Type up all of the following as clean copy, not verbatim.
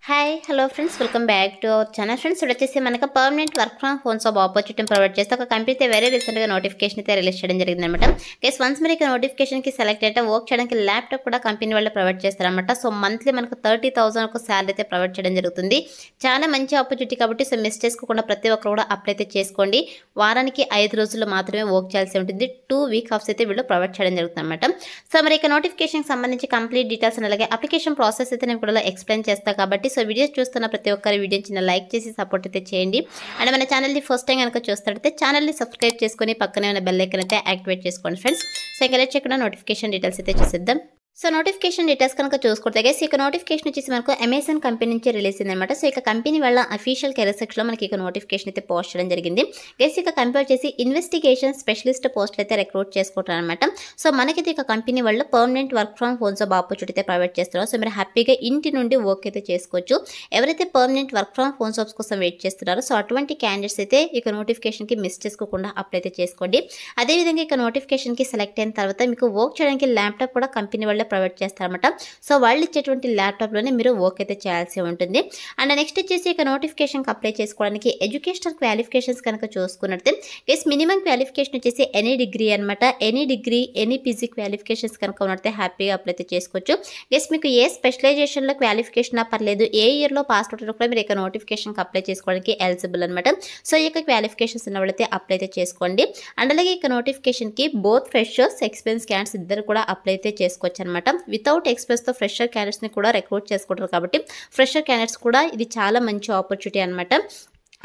Hi hello friends welcome back to our channel friends ఇప్పుడు వచ్చేసి మనకు permanent work from home job opportunity provide చేస్తే ఒక company అయితే వెరీ రీసెంట్గా నోటిఫికేషన్ అయితే రిలీజ్ చేయడం జరిగింది అనమాట. కేస్ వన్స్ మీరు ఇక నోటిఫికేషన్కి సెలెక్ట్ అయితే వర్క్ చేయడానికి ల్యాప్టాప్ కూడా కంపెనీ వాళ్ళు ప్రొవైడ్ చేస్తారనమాట. సో మంత్లీ మనకు 30,000 ఒక శాలరీ అయితే ప్రొవైడ్ చేయడం జరుగుతుంది. చాలా మంచి ఆపర్చునిటీ కాబట్టి సో మిస్ చేసుకోకుండా ప్రతి ఒక్కరు కూడా అప్లై అయితే చేసుకోండి. వారానికి 5 రోజులు మాత్రమే వర్క్ చేయాల్సి ఉంటుంది. 2 వీక్ ఆఫ్స్ అయితే వీళ్ళు ప్రొవైడ్ చేయడం జరుగుతుంది అనమాట. సో మరి ఇక నోటిఫికేషన్కి సంబంధించి కంప్లీట్ డీటెయిల్స్ అలాగే అప్లికేషన్ ప్రాసెస్ అయితే నేను కూడా ఎక్స్ప్లెయిన్ చేస్తాను కాబట్టి సో వీడియోస్ చూస్తున్న ప్రతి ఒక్కరి వీడియోని చిన్న లైక్ చేసి సపోర్ట్ అయితే చేయండి. అండ్ మన ఛానల్ని ఫస్ట్ టైం కనుక చూస్తారైతే ఛానల్ని సబ్స్క్రైబ్ చేసుకొని పక్కనే ఉన్న బెల్ ఐకాన్ అయితే యాక్టివేట్ చేసుకోండి ఫ్రెండ్స్. సో ఇంకా లేట్ చేయకుండా నోటిఫికేషన్ డీటెయిల్స్ అయితే చూసేద్దాం. సో నోటిఫికేషన్ డీటెయిల్స్ కనుక చూసుకుంటే గైస్ ఇక నోటిఫికేషన్ వచ్చేసి మనకు అమెజాన్ కంపెనీ నుంచి రిలీజ్ అయిందనమాట. సో ఇక కంపెనీ వాళ్ళ అఫీషియల్ కెరీర్ సెక్షన్లో మనకి ఇక నోటిఫికేషన్ అయితే పోస్ట్ చేయడం జరిగింది. గైస్ ఇక కంపెనీ వచ్చేసి ఇన్వెస్టిగేషన్ స్పెషలిస్ట్ పోస్ట్ అయితే రిక్రూట్ చేసుకుంటారు అనమాట. సో మనకైతే ఇక కంపెనీ వాళ్ళు permanent work from home job opportunity అయితే ప్రొవైడ్ చేస్తున్నారు. సో మీరు హ్యాపీగా ఇంటి నుండి వర్క్ అయితే చేసుకోవచ్చు. ఎవరైతే permanent work from home jobs కోసం వెయిట్ చేస్తున్నారో సో అటువంటి క్యాండిడేట్స్ అయితే ఇక నోటిఫికేషన్కి మిస్ చేసుకోకుండా అప్లై అయితే చేసుకోండి. అదేవిధంగా ఇక నోటిఫికేషన్కి సెలెక్ట్ అయిన తర్వాత మీకు వర్క్ చేయడానికి ల్యాప్టాప్ కూడా కంపెనీ వాళ్ళే ప్రొవైడ్ చేస్తారన్నమాట. సో వాళ్ళు ఇచ్చేటువంటి ల్యాప్టాప్లోనే మీరు వర్క్ అయితే చేయాల్సి ఉంటుంది. అండ్ నెక్స్ట్ వచ్చేసి ఇక నోటిఫికేషన్కి అప్లై చేసుకోవడానికి ఎడ్యుకేషనల్ క్వాలిఫికేషన్స్ కనుక చూసుకున్నట్లయితే గెస్ మినిమం క్వాలిఫికేషన్ వచ్చేసి ఎనీ డిగ్రీ అనమాట. Any degree any PG qualifications కనుక ఉన్నట్లయితే హ్యాపీగా అప్లై అయితే చేసుకోవచ్చు. గెస్ మీకు ఏ స్పెషలైజేషన్లో క్వాలిఫికేషన్ పర్లేదు, ఏ ఇయర్లో పాస్ అవుట్ కూడా మీరు ఇక నోటిఫికేషన్కి అప్లై చేసుకోవడానికి ఎలిజిబుల్ అనమాట. సో ఈ యొక్క క్వాలిఫికేషన్స్ ఉన్న వాళ్ళైతే అప్లై అయితే చేసుకోండి. అండ్ అలాగే ఇక నోటిఫికేషన్కి బోత్ ఫ్రెషర్స్ ఎక్స్పీరియన్స్ క్యాండిడేట్స్ ఇద్దరు కూడా అప్లై అయితే చేసుకోవచ్చు అనమాట. వితౌట్ ఎక్స్పీరియన్స్తో ఫ్రెషర్ క్యాండిడేట్స్ని కూడా రిక్రూట్ చేసుకుంటారు కాబట్టి ఫ్రెషర్ క్యాండిడేట్స్ కూడా ఇది చాలా మంచి ఆపర్చునిటీ అనమాట.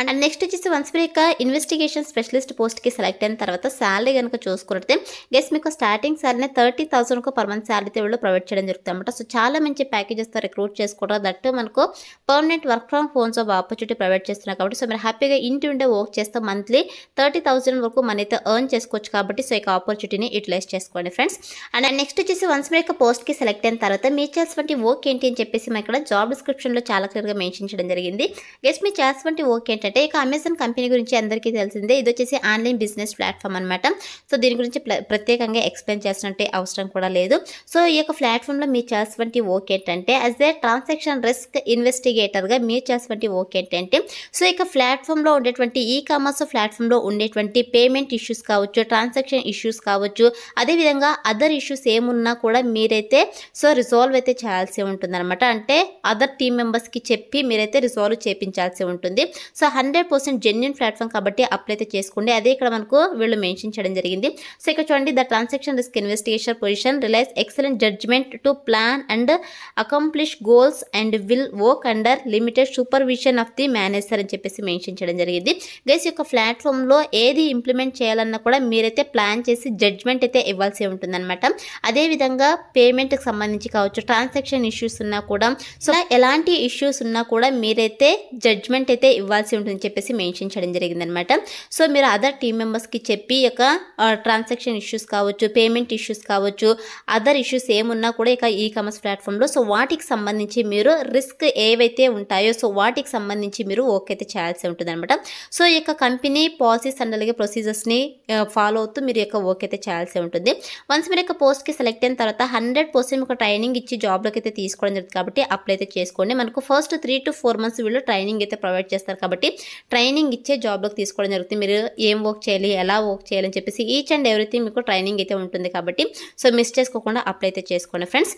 అండ్ నెక్స్ట్ వచ్చేసి వన్స్ మీరు ఇక ఇన్వెస్టిగేషన్ స్పెషలిస్ట్ పోస్ట్కి సెలెక్ట్ అయిన తర్వాత శాలరీ కనుక చూసుకుంటే గెస్ మీకు స్టార్టింగ్ శాలరీనే 30,000 పర్ మంత్ శాలరీ వీళ్ళు ప్రొవైడ్ చేయడం జరుగుతుంది అనమాట. సో చాలా మంచి ప్యాకేజెస్తో రిక్రూట్ చేసుకుంటారు. దట్ మనకు permanent work from home job opportunity provide చేస్తున్నారు కాబట్టి సో మీరు హ్యాపీగా ఇంటి ఉండే వర్క్ చేస్తే మంత్లీ 30,000 వరకు మనీ అయితే ఎర్న్ చేసుకోవచ్చు కాబట్టి సో ఇక ఆపర్చునిటీని యూటిలైజ్ చేసుకోండి ఫ్రెండ్స్. అండ్ నెక్స్ట్ వచ్చేసి వన్స్ మీరు ఇక పోస్ట్కి సెలెక్ట్ అయిన తర్వాత మీరు చేసేటువంటి వర్క్ ఏంటి అని చెప్పేసి మనం ఇక్కడ జాబ్ డిస్క్రిప్షన్లో చాలా క్లియర్గా మెన్షన్ చేయడం జరిగింది. గెస్ మీరు చేసేటువంటి వర్క్ ఏంటంటే ఇక అమెజాన్ కంపెనీ గురించి అందరికీ తెలిసిందే. ఇది వచ్చేసి ఆన్లైన్ బిజినెస్ ప్లాట్ఫామ్ అనమాట. సో దీని గురించి ప్రత్యేకంగా ఎక్స్ప్లెయిన్ చేసినట్టే అవసరం కూడా లేదు. సో ఈ యొక్క ప్లాట్ఫామ్లో మీరు చేసేటువంటి వర్క్ ఏంటంటే యాజ్ ఏ ట్రాన్సాక్షన్ రిస్క్ ఇన్వెస్టిగేటర్గా మీరు చేసేటువంటి వర్క్ ఏంటంటే సో ఇక ప్లాట్ఫామ్లో ఉండేటువంటి ఈ కామర్స్ ప్లాట్ఫామ్లో ఉండేటువంటి పేమెంట్ ఇష్యూస్ కావచ్చు, ట్రాన్సాక్షన్ ఇష్యూస్ కావచ్చు, అదేవిధంగా అదర్ ఇష్యూస్ ఏమున్నా కూడా మీరైతే సో రిజాల్వ్ అయితే చేయాల్సి ఉంటుంది అనమాట. అంటే అదర్ టీమ్ మెంబర్స్కి చెప్పి మీరైతే రిజాల్వ్ చేయించాల్సి ఉంటుంది. సో 100% జెన్యూన్ ప్లాట్ఫామ్ కాబట్టి అప్లై అయితే చేసుకోండి. అదే ఇక్కడ మనకు వీళ్ళు మెన్షన్ చేయడం జరిగింది. సో ఇక్కడ చూడండి, the transaction risk investigation position realise excellent judgement to plan and accomplish goals and will work under limited supervision of the manager అని చెప్పేసి మెన్షన్ చేయడం జరిగింది. గైస్ యొక్క ప్లాట్ఫామ్లో ఏది ఇంప్లిమెంట్ చేయాలన్నా కూడా మీరైతే ప్లాన్ చేసి జడ్జ్మెంట్ అయితే ఇవ్వాల్సి ఉంటుందన్నమాట. అదేవిధంగా పేమెంట్కి సంబంధించి కావచ్చు, ట్రాన్సాక్షన్ ఇష్యూస్ ఉన్నా కూడా సో ఎలాంటి ఇష్యూస్ ఉన్నా కూడా మీరైతే జడ్జ్మెంట్ అయితే ఇవ్వాల్సి ఉంటుందని చెప్పేసి మెన్షన్ చేయడం జరిగిందనమాట. సో మీరు అదర్ టీమ్ మెంబర్స్కి చెప్పి ఇక ట్రాన్సాక్షన్ ఇష్యూస్ కావచ్చు, పేమెంట్ ఇష్యూస్ కావచ్చు, అదర్ ఇష్యూస్ ఏమున్నా కూడా ఇక ఈ కామర్స్ ప్లాట్ఫామ్లో సో వాటికి సంబంధించి మీరు రిస్క్ ఏవైతే ఉంటాయో సో వాటికి సంబంధించి మీరు వర్క్ అయితే చేయాల్సి ఉంటుంది అనమాట. సో ఈ యొక్క కంపెనీ పాలసీస్ అండ్ అలాగే ప్రొసీజర్స్ని ఫాలో అవుతూ మీరు యొక్క వర్క్ అయితే చేయాల్సి ఉంటుంది. వన్స్ మీరు యొక్క పోస్ట్కి సెలెక్ట్ అయిన తర్వాత 100% మీకు ట్రైనింగ్ ఇచ్చి జాబ్లోకి అయితే తీసుకోవడం జరుగుతుంది కాబట్టి అప్లై అయితే చేసుకోండి. మనకు ఫస్ట్ 3 to 4 months వీళ్ళు ట్రైనింగ్ అయితే ప్రొవైడ్ చేస్తారు కాబట్టి ట్రైనింగ్ ఇచ్చే జాబ్లోకి తీసుకోవడం జరుగుతుంది. మీరు ఏం వర్క్ చేయాలి, ఎలా వర్క్ చేయాలని చెప్పేసి ఈచ్ అండ్ ఎవ్రీథింగ్ మీకు ట్రైనింగ్ అయితే ఉంటుంది కాబట్టి సో మిస్ చేసుకోకుండా అప్లై అయితే చేసుకోండి ఫ్రెండ్స్.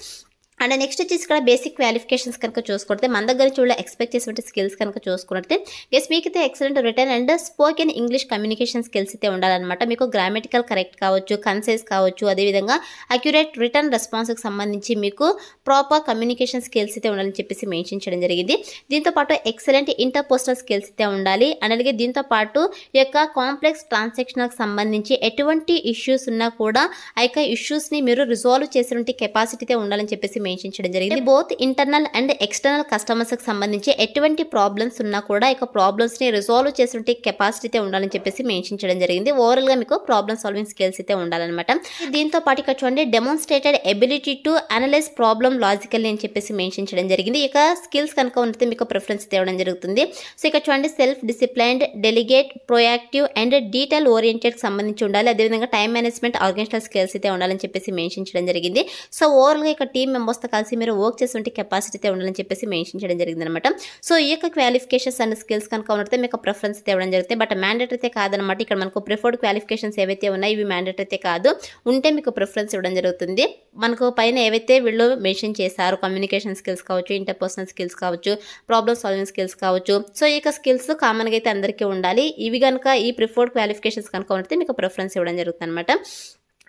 అండ్ నెక్స్ట్ వచ్చేసి ఇక్కడ బేసిక్ క్వాలిఫికేషన్స్ కనుక చూసుకుంటే మన దగ్గర చూడ ఎక్స్పెక్ట్ చేసినటువంటి స్కిల్స్ కనుక చూసుకున్నట్టే గెస్ మీకైతే excellent return and spoken English communication skills అయితే ఉండాలన్నమాట. మీకు గ్రామటికల్ కరెక్ట్ కావచ్చు, కన్సైజ్ కావచ్చు, అదేవిధంగా అక్యురేట్ రిటర్న్ రెస్పాన్స్కి సంబంధించి మీకు ప్రాపర్ కమ్యూనికేషన్ స్కిల్స్ అయితే ఉండాలని చెప్పేసి మెన్షన్ చేయడం జరిగింది. దీంతోపాటు ఎక్సలెంట్ ఇంటర్పర్సనల్ స్కిల్స్ అయితే ఉండాలి. అండ్ అలాగే దీంతోపాటు ఈ యొక్క కాంప్లెక్స్ ట్రాన్సాక్షన్కి సంబంధించి ఎటువంటి ఇష్యూస్ ఉన్నా కూడా ఆ యొక్క ఇష్యూస్ని మీరు రిజాల్వ్ చేసినటువంటి కెపాసిటీ అయితే ఉండాలని చెప్పేసి మెన్షన్ చేయడం జరిగింది. Both internal and external customers కి సంబంధించి ఎటువంటి ప్రాబ్లమ్స్ ఉన్నా కూడా ఇక ప్రాబ్లమ్స్ ని రిజాల్వ్ చేసే కెపాసిటీ ఉండాలని చెప్పేసి మెన్షన్ చేయడం జరిగింది. ఓవరాల్ గా మీకు ప్రాబ్లమ్ సాల్వింగ్ స్కిల్స్ అయితే ఉండాలన్నమాట. దీంతో పాటు ఇక్కడ చూడండి డెమోన్స్ట్రేటెడ్ ability to analyse problem logical అని చెప్పేసి మెన్షన్ చేయడం జరిగింది. ఇక స్కిల్స్ కనుక ఉంటే మీకు ప్రిఫరెన్స్ ఇవ్వడం జరుగుతుంది. సో ఇక్కడ చూడండి self disciplined, delegate, proactive and detail oriented సంబంధించి ఉండాలి. అదేవిధంగా టైం మేనేజ్మెంట్, ఆర్గనైజేషనల్ స్కిల్స్ అయితే ఉండాలని చెప్పేసి మెన్షన్ చేయడం జరిగింది. సో ఓవరాల్ గా ఇక టీమ్ మెంబర్స్ సంస్థ కలిసి మీరు వర్క్ చేస్తుంటే కెపాసిటీ అయితే ఉండాలని చెప్పేసి మెన్షన్ చేయడం జరిగిందనమాట. సో ఈ యొక్క క్వాలిఫికేషన్స్ అండ్ స్కిల్స్ కనుక ఉన్నట్లయితే మీకు ప్రిఫరెన్స్ అయితే ఇవ్వడం జరుగుతుంది. బట్ మ్యాండేటరీ అయితే కాదనమాట. ఇక్కడ మనకు ప్రిఫర్డ్ క్వాలిఫికేషన్స్ ఏవైతే ఉన్నాయో ఇవి మ్యాండేటరీ అయితే కాదు, ఉంటే మీకు ప్రిఫరెన్స్ ఇవ్వడం జరుగుతుంది. మనకు పైన ఏవైతే వీళ్ళు మెన్షన్ చేశారు, కమ్యూనికేషన్ స్కిల్స్ కావచ్చు, ఇంటర్పర్సనల్ స్కిల్స్ కావచ్చు, ప్రాబ్లమ్ సాల్వింగ్ స్కిల్స్ కావచ్చు. సో ఈ యొక్క స్కిల్స్ కామన్గా అయితే అందరికీ ఉండాలి. ఇవి కనుక ఈ ప్రిఫర్డ్ క్వాలిఫికేషన్స్ కనుక ఉన్నట్లయితే మీకు ప్రిఫరెన్స్ ఇవ్వడం జరుగుతుంది అనమాట.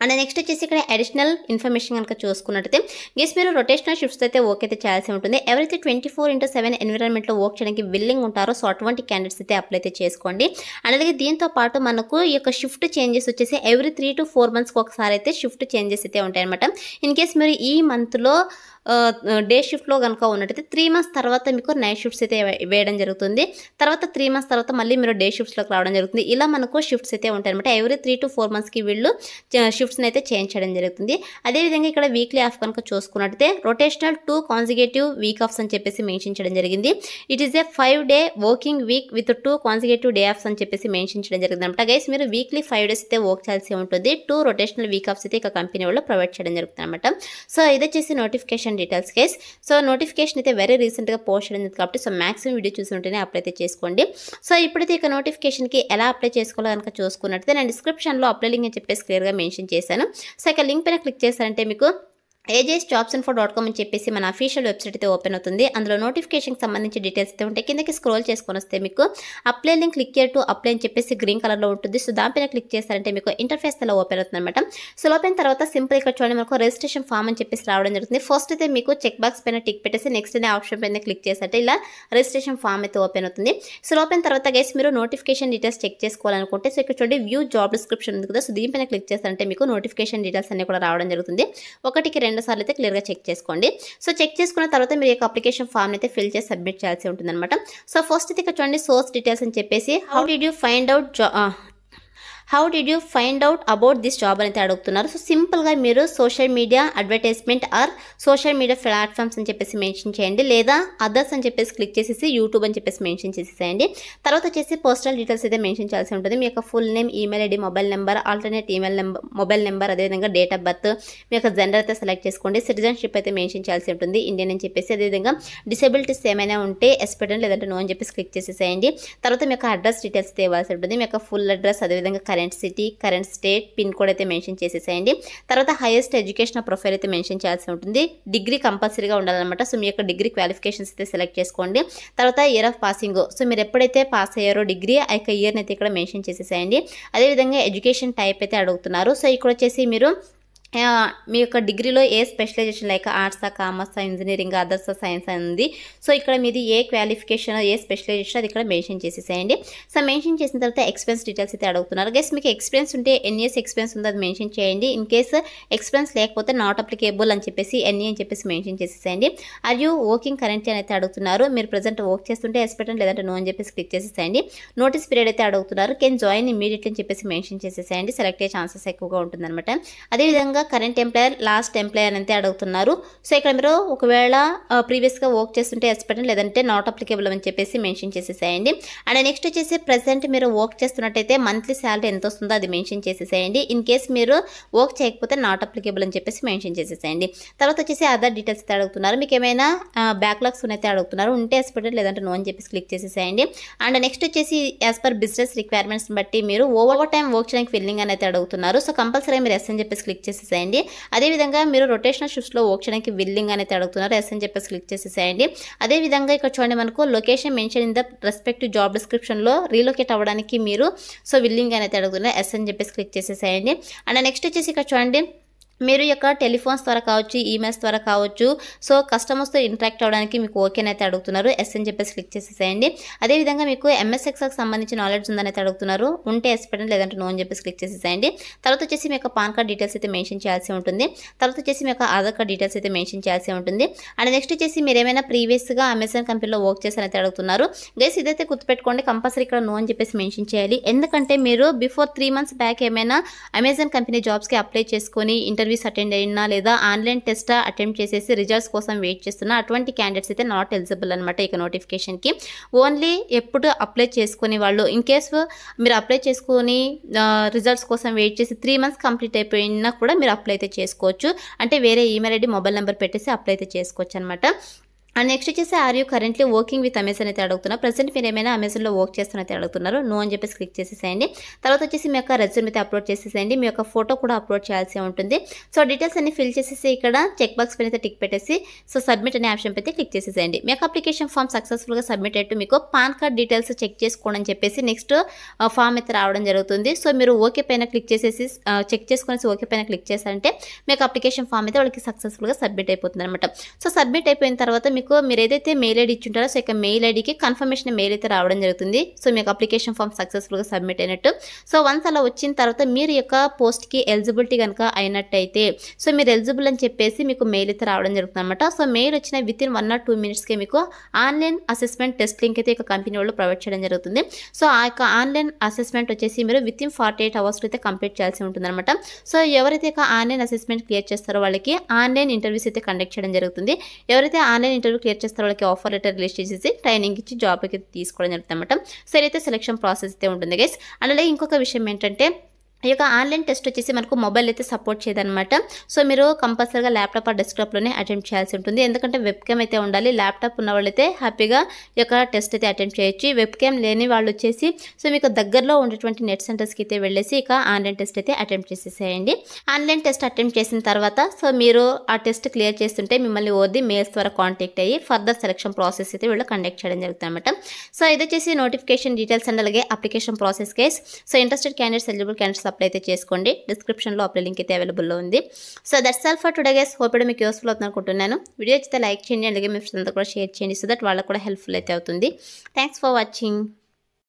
అండ్ నెక్స్ట్ వచ్చేసి ఇక్కడ అడిషనల్ ఇన్ఫర్మేషన్ కనుక చూసుకున్నట్టయితే గెస్ మీరు రొటేషనల్ షిఫ్ట్స్ అయితే వర్క్ అయితే చేయాల్సి ఉంటుంది. ఎవరైతే 24/7 ఎన్విరాన్మెంట్లో వర్క్ చేయడానికి విల్లింగ్ ఉంటారో సో అటువంటి క్యాండిడేట్స్ అయితే అప్లై అయితే చేసుకోండి. అండ్ అలాగే దీంతో పాటు మనకు ఈ యొక్క షిఫ్ట్ చేంజెస్ వచ్చేసి ఎవ్రీ 3 to 4 months ఒకసారి అయితే షిఫ్ట్ చేంజెస్ అయితే ఉంటాయన్నమాట. ఇన్ కేస్ మీరు ఈ మంత్లో డే షిఫ్ట్లో కనుక ఉన్నట్టయితే 3 months తర్వాత మీకు నైట్ షిఫ్ట్స్ అయితే వేయడం జరుగుతుంది. తర్వాత 3 months తర్వాత మళ్ళీ మీరు డే షిఫ్ట్స్లోకి రావడం జరుగుతుంది. ఇలా మనకు షిఫ్ట్స్ అయితే ఉంటాయి అనమాట. ఎవ్రీ 3 to 4 monthsకి వీళ్ళు షిఫ్ట్స్ని అయితే చేంజ్ చేయడం జరుగుతుంది. అదేవిధంగా ఇక్కడ వీక్లీ ఆఫ్ కనుక చూసుకున్నట్టయితే రొటేషనల్ 2 consecutive వీక్ ఆఫ్స్ అని చెప్పేసి మెన్షన్ చేయడం జరిగింది. It is a 5-day working week with 2 consecutive day offs అని చెప్పేసి మెన్షన్ చేయడం జరిగింది అనమాట. గైస్ మీరు వీక్లీ 5 days అయితే వర్క్ చేయాల్సి ఉంటుంది. 2 రొటేషనల్ వీక్ ఆఫ్స్ అయితే ఇక కంపెనీ వాళ్ళు ప్రొవైడ్ చేయడం జరుగుతుంది అనమాట. సో ఇది వచ్చేసి notification details guys. So notification అయితే వెరీ రీసెంట్గా పోస్ట్ చేయడం కాబట్టి సో మాక్సిమం వీడియో చూసి ఉంటేనే అప్లై అయితే చేసుకోండి. సో ఇప్పుడైతే ఇక నోటిఫికేషన్కి ఎలా అప్లై చేసుకోవాలో కనుక చూసుకున్నట్లయితే నేను డిస్క్రిప్షన్లో అప్లై లింక్ అని చెప్పేసి క్లియర్గా మెన్షన్ చేశాను. సో ఇక లింక్ పైన క్లిక్ చేశారంటే మీకు ajsjobsinfo.com అని చెప్పేసి మన అఫీషియల్ వెబ్సైట్ అయితే ఓపెన్ అవుతుంది. అందులో నోటిఫికేషన్కి సంబంధించి డీటెయిల్స్ అయితే ఉంటాయి. కిందకి స్క్రోల్ చేసుకొని వస్తే మీకు apply link click to apply అని చెప్పేసి గ్రీన్ కలర్లో ఉంటుంది. సో దానిపైన క్లిక్ చేస్తారంటే మీకు ఇంటర్ఫేస్ అలా ఓపెన్ అవుతుంది అనమాట. సో ఓపెన్ తర్వాత సింపుల్ ఇక్కడ చూడండి మనకు రిజిస్ట్రేషన్ ఫామ్ అని చెప్పేసి రావడం జరుగుతుంది. ఫస్ట్ అయితే మీకు చెక్ బాక్స్ పైన టిక్ పెట్టేసి నెక్స్ట్ అనే ఆప్షన్ పైన క్లిక్ చేస్తే ఇలా రిజిస్ట్రేషన్ ఫామ్ అయితే ఓపెన్ అవుతుంది. సో ఓపెన్ తర్వాత గైస్ మీరు నోటిఫికేషన్ డీటెయిల్స్ చెక్ చేసుకోవాలనుకుంటే సో ఇక్కడ చూడండి వ్యూ జాబ్ డిస్క్రిప్షన్ ఉంది కదా. సో దీనిపైన క్లిక్ చేస్తారంటే మీకు నోటిఫికేషన్ డీటెయిల్స్ అన్ని కూడా రావడం జరుగుతుంది. 1-2 సార్లు అయితే క్లియర్గా చెక్ చేసుకోండి. సో చెక్ చేసుకున్న తర్వాత మీరు యొక్క అప్లికేషన్ ఫామ్ అయితే ఫిల్ చేసి సబ్మిట్ చేయాల్సి ఉంటుంది అనమాట. సో ఫస్ట్ అయితే ఇక్కడ చూడండి సోర్స్ డీటెయిల్స్ అని చెప్పేసి how did you find out about this job అని అడుగుతున్నారు. సో సింపుల్గా మీరు social media advertisement or social media platforms అని చెప్పేసి మెన్షన్ చేయండి, లేదా అదర్స్ అని చెప్పేసి క్లిక్ చేసేసి యూట్యూబ్ అని చెప్పేసి మెన్షన్ చేసేసేయండి. తర్వాత వచ్చేసి పర్సనల్ డీటెయిల్స్ అయితే మెన్షన్ చేయాల్సి ఉంటుంది. మీ యొక్క full name, email ID, mobile number, alternate mobile number, అదేవిధంగా డేట్ ఆఫ్ బర్త్, మీ యొక్క జెండర్ అయితే సెలెక్ట్ చేసుకోండి. సిటిజన్షిప్ అయితే మెన్షన్ చేయాల్సి ఉంటుంది, ఇండియన్ అని చెప్పేసి. అదేవిధంగా డిసేబిలిటీస్ ఏమైనా ఉంటే ఎస్పెక్టెడ్ లేదంటే నో అని చెప్పేసి క్లిక్ చేసేసేయండి. తర్వాత మీ యొక్క అడ్రస్ డీటెయిల్స్ అయితే ఇవ్వాల్సి ఉంటుంది. మీ యొక్క ఫుల్ అడ్రస్, అదేవిధంగా current city, current state, pin code అయితే మెన్షన్ చేసేసేయండి. తర్వాత హైయెస్ట్ ఎడ్యుకేషన్ ప్రొఫైల్ అయితే మెన్షన్ చేయాల్సి ఉంటుంది. డిగ్రీ కంపల్సరీగా ఉండాలన్నమాట. సో మీ యొక్క డిగ్రీ క్వాలిఫికేషన్స్ అయితే సెలెక్ట్ చేసుకోండి. తర్వాత ఇయర్ ఆఫ్ పాసింగ్, సో మీరు ఎప్పుడైతే పాస్ అయ్యారో డిగ్రీ ఆ యొక్క ఇయర్ని అయితే ఇక్కడ మెన్షన్ చేసేసేయండి. అదేవిధంగా ఎడ్యుకేషన్ టైప్ అయితే అడుగుతున్నారు. సో ఇక్కడ వచ్చేసి మీరు మీ యొక్క డిగ్రీలో ఏ స్పెషలైజేషన్ లైక్ ఆర్ట్సా, కామర్సా, ఇంజనీరింగ్, అదర్స్, సైన్స్ అని ఉంది. సో ఇక్కడ మీది ఏ క్వాలిఫికేషన్, ఏ స్పెషలైజేషన్ అది ఇక్కడ మెన్షన్ చేసేసేయండి. సో మెన్షన్ చేసిన తర్వాత ఎక్స్పీరియన్స్ డీటెయిల్స్ అయితే అడుగుతున్నారు. గైస్ మీకు ఎక్స్పీరియన్స్ ఉంటే ఎన్ని ఇయర్స్ ఎక్స్పీరియన్స్ ఉందో అది మెన్షన్ చేయండి. ఇన్ కేసు ఎక్స్పీరియన్స్ లేకపోతే నాట్ అప్లికేబుల్ అని చెప్పేసి ఎన్ని అని చెప్పేసి మెన్షన్ చేసేసేయండి. ఆర్ యూ వర్కింగ్ కరెంట్లీ అని అయితే అడుగుతున్నారు. మీరు ప్రజెంట్ వర్క్ చేస్తుంటే ఎస్పెక్టెడ్ లేదంటే నో అని చెప్పేసి క్లిక్ చేసేసేయండి. నోటీస్ పీరియడ్ అయితే అడుగుతున్నారు. కెన్ జాయిన్ ఇమీడియట్లీ అని చెప్పేసి మెన్షన్ చేసేసేయండి. సెలెక్ట్ అయ్యే ఛాన్సెస్ ఎక్కువగా ఉంటుందన్నమాట. అదేవిధంగా కరెంట్ ఎంప్లాయర్, లాస్ట్ ఎంప్లాయర్ అయితే అడుగుతున్నారు. సో ఇక్కడ మీరు ఒకవేళ ప్రీవియస్గా వర్క్ చేస్తుంటే ఎస్పెక్టెడ్ లేదంటే నాట్ అప్లికేబుల్ అని చెప్పేసి మెన్షన్ చేసేసేయండి. అండ్ నెక్స్ట్ వచ్చేసి ప్రెసెంట్ మీరు వర్క్ చేస్తున్నట్టయితే మంత్లీ శాలరీ ఎంత వస్తుందో అది మెన్షన్ చేసేసేయండి. ఇన్ కేస్ మీరు వర్క్ చేయకపోతే నాట్ అప్లికేబుల్ అని చెప్పేసి మెన్షన్ చేసేసేయండి. తర్వాత వచ్చేసి అదర్ డీటెయిల్స్ అయితే అడుగుతున్నారు. మీకు ఏమైనా బ్యాక్లాగ్స్ అయితే అడుగుతున్నారు. ఉంటే ఎస్పెక్టెడ్ లేదంటే నో అని చెప్పేసి క్లిక్ చేసేసేయండి. అండ్ నెక్స్ట్ వచ్చేసి యాజ్ పర్ బిజినెస్ రిక్వైర్మెంట్స్ బట్టి మీరు ఓవర్ టైం వర్క్ చేయడానికి ఫిల్లింగ్ అని అయితే అడుగుతున్నారు. సో కంపల్సరీ మీరు ఎస్ అని చెప్పేసి క్లిక్ చేసేసేయండి. అదేవిధంగా మీరు రొటేషనల్ షిఫ్ట్స్లో వర్క్ చేయడానికి విల్లింగ్ అనేది అడుగుతున్నారు. ఎస్ అని చెప్పేసి క్లిక్ చేసేసేయండి. అదేవిధంగా ఇక్కడ చూడండి మనకు location mention in the respective job డిస్క్రిప్షన్లో రీలొకేట్ అవ్వడానికి మీరు సో విల్లింగ్ అనేది అడుగుతున్నారు. ఎస్ అని చెప్పేసి క్లిక్ చేసేసేయండి. అండ్ నెక్స్ట్ వచ్చేసి ఇక్కడ చూడండి మీరు యొక్క టెలిఫోన్స్ ద్వారా కావచ్చు, ఈమెయిల్స్ ద్వారా కావచ్చు, సో కస్టమర్స్తో ఇంటరాక్ట్ అవ్వడానికి మీకు ఓకే అయితే అడుగుతున్నారు. ఎస్ అని చెప్పేసి క్లిక్ చేసేసేయండి. అదేవిధంగా మీకు ఎంఎస్ ఎక్సెల్కి సంబంధించిన నాలెడ్జ్ ఉందని అయితే అడుగుతున్నారు. ఉంటే ఎస్ పెట్టండి, లేదంటే నో అని చెప్పేసి క్లిక్ చేసేసేయండి. తర్వాత వచ్చేసి మీ యొక్క పాన్ కార్డ్ డీటెయిల్స్ అయితే మెన్షన్ చేయాల్సి ఉంటుంది. తర్వాత వచ్చేసి మీ యొక్క ఆధార్ కార్డ్ డీటెయిల్స్ అయితే మెన్షన్ చేయాల్సి ఉంటుంది. అండ్ నెక్స్ట్ వచ్చేసి మీరు ఏమైనా ప్రీవియస్గా అమెజాన్ కంపెనీలో వర్క్ చేశారని అయితే అడుగుతున్నారు. గైస్ ఇదైతే గుర్తుపెట్టుకోండి, కంపల్సరీ ఇక్కడ నో అని చెప్పేసి మెన్షన్ చేయాలి. ఎందుకంటే మీరు బిఫోర్ 3 months బ్యాక్ ఏమైనా అమెజాన్ కంపెనీ జాబ్స్కి అప్లై చేసుకొని ఇంటర్వ్యూ ఇంటర్వ్యూస్ అటెండ్ అయినా లేదా ఆన్లైన్ టెస్ట్ అటెంప్ట్ చేసేసి రిజల్ట్స్ కోసం వెయిట్ చేస్తున్నా అటువంటి క్యాండిడేట్స్ అయితే నాట్ ఎలిజిబుల్ అనమాట ఇక నోటిఫికేషన్కి. ఓన్లీ ఎప్పుడు అప్లై చేసుకునే వాళ్ళు, ఇన్ కేసు మీరు అప్లై చేసుకొని రిజల్ట్స్ కోసం వెయిట్ చేసి 3 మంత్స్ కంప్లీట్ అయిపోయినా కూడా మీరు అప్లై అయితే చేసుకోవచ్చు. అంటే వేరే ఈమెయిల్ ఐడి మొబైల్ నెంబర్ పెట్టేసి అప్లై అయితే చేసుకోవచ్చు అనమాట. అండ్ నెక్స్ట్ వచ్చేసి are you currently working with Amazon అయితే అడుగుతున్నారు. ప్రజెంట్ మీరు ఏమైనా అమెజాన్లో వర్క్ చేస్తున్నైతే అడుగుతున్నారు. నో అని చెప్పేసి క్లిక్ చేసేసేయండి. తర్వాత వచ్చేసి మీ యొక్క రెజ్యూమ్ అయితే అప్లోడ్ చేసేసేయండి. మీ యొక్క ఫోటో కూడా అప్లోడ్ చేయాల్సి ఉంటుంది. సో డీటెయిల్స్ అన్ని ఫిల్ చేసేసి ఇక్కడ చెక్ బాక్స్ పైన అయితే టిక్ పెట్టేసి సో సబ్మిట్ అనే ఆప్షన్ అయితే క్లిక్ చేసేసేయండి. మీ యొక్క అప్లికేషన్ ఫామ్ సక్సెస్ఫుల్గా సబ్మిట్ అయ్యి మీకు పాన్ కార్డ్ డీటెయిల్స్ చెక్ చేసుకోండి అని చెప్పేసి నెక్స్ట్ ఫామ్ అయితే రావడం జరుగుతుంది. సో మీరు ఓకే పైన క్లిక్ చేసేసి చెక్ చేసుకునేసి ఓకే పైన క్లిక్ చేశారంటే మీ యొక్క అప్లికేషన్ ఫామ్ అయితే వాళ్ళకి సక్సెస్ఫుల్గా సబ్మిట్ అయిపోతుంది అనమాట. సో సబ్మిట్ అయిపోయిన తర్వాత మీరు ఏదైతే మెయిల్ ఐడి ఇచ్చుంటారో సో ఇక మెయిల్ ఐడికి కన్ఫర్మేషన్ మెయిల్ అయితే రావడం జరుగుతుంది. సో మీకు అప్లికేషన్ ఫామ్ సక్సెస్ఫుల్గా సబ్మిట్ అయినట్టు. సో వన్స్ అలా వచ్చిన తర్వాత మీరు యొక్క పోస్ట్కి ఎలిజిబిలిటీ కనుక అయినట్టయితే సో మీరు ఎలిజిబుల్ అని చెప్పేసి మీకు మెయిల్ అయితే రావడం జరుగుతుంది అనమాట. సో మెయిల్ వచ్చిన వితిన్ 1 or 2 minutesకే మీకు ఆన్లైన్ అసెస్మెంట్ టెస్ట్ లింక్ అయితే ఇక కంపెనీ వాళ్ళు ప్రొవైడ్ చేయడం జరుగుతుంది. సో ఆ యొక్క ఆన్లైన్ అసెస్మెంట్ వచ్చేసి మీరు వితిన్ 48 hours అయితే కంప్లీట్ చేయాల్సి ఉంటుంది అనమాట. సో ఎవరైతే ఇక ఆన్లైన్ అసెస్మెంట్ క్లియర్ చేస్తారో వాళ్ళకి ఆన్లైన్ ఇంటర్వ్యూస్ అయితే కండక్ట్ చేయడం జరుగుతుంది. ఎవరైతే ఆన్లైన్ ఇంటర్వ్యూ క్లియర్ చేస్తారో వాళ్ళకి ఆఫర్ లెటర్ రిలీజ్ చేసేసి ట్రైనింగ్ ఇచ్చి జాబ్ అయితే తీసుకోవడం జరుగుతుంది అనమాట. సో ఇదైతే సెలక్షన్ ప్రాసెస్ అయితే ఉంటుంది గైస్. అలాగే ఇంకొక విషయం ఏంటంటే ఈ యొక్క ఆన్లైన్ టెస్ట్ వచ్చేసి మనకు మొబైల్ అయితే సపోర్ట్ చేయదనమాట. సో మీరు కంపల్సరీగా ల్యాప్టాప్ ఆ డెస్క్టాప్లోనే అటెంప్ట్ చేయాల్సి ఉంటుంది. ఎందుకంటే వెబ్ క్యామ్ అయితే ఉండాలి. ల్యాప్టాప్ ఉన్న వాళ్ళైతే హ్యాపీగా ఈ యొక్క టెస్ట్ అయితే అటెంప్ట్ చేయొచ్చు. వెబ్ క్యామ్ లేని వాళ్ళు వచ్చేసి సో మీకు దగ్గరలో ఉండేటువంటి నెట్ సెంటర్స్కి అయితే వెళ్ళేసి ఇక ఆన్లైన్ టెస్ట్ అయితే అటెంప్ట్ చేసేసేయండి. ఆన్లైన్ టెస్ట్ అటెంప్ట్ చేసిన తర్వాత సో మీరు ఆ టెస్ట్ క్లియర్ చేస్తుంటే మిమ్మల్ని ఓది మెయిల్స్ ద్వారా కాంటాక్ట్ అయ్యి ఫర్దర్ సెలక్షన్ ప్రాసెస్ అయితే వీళ్ళు కండక్ట్ చేయడం జరుగుతుంది అనమాట. సో ఇది వచ్చేసి నోటిఫికేషన్ డీటెయిల్స్ అండ్ అలాగే application process case. So interested candidates eligible candidates apply అయితే చేసుకోండి. డిస్క్రిప్షన్లో అప్లై లింక్ అయితే అవైలబుల్లో ఉంది. So that's all for today guys. Hope మీకు యూస్ఫుల్ అవుతుంది అనుకుంటున్నాను. వీడియో అయితే లైక్ చేయండి అలాగే మీ ఫ్రెండ్స్ కూడా షేర్ చేయండి సో దట్ వాళ్ళకు కూడా హెల్ప్ఫుల్ అయితే అవుతుంది. Thanks for watching.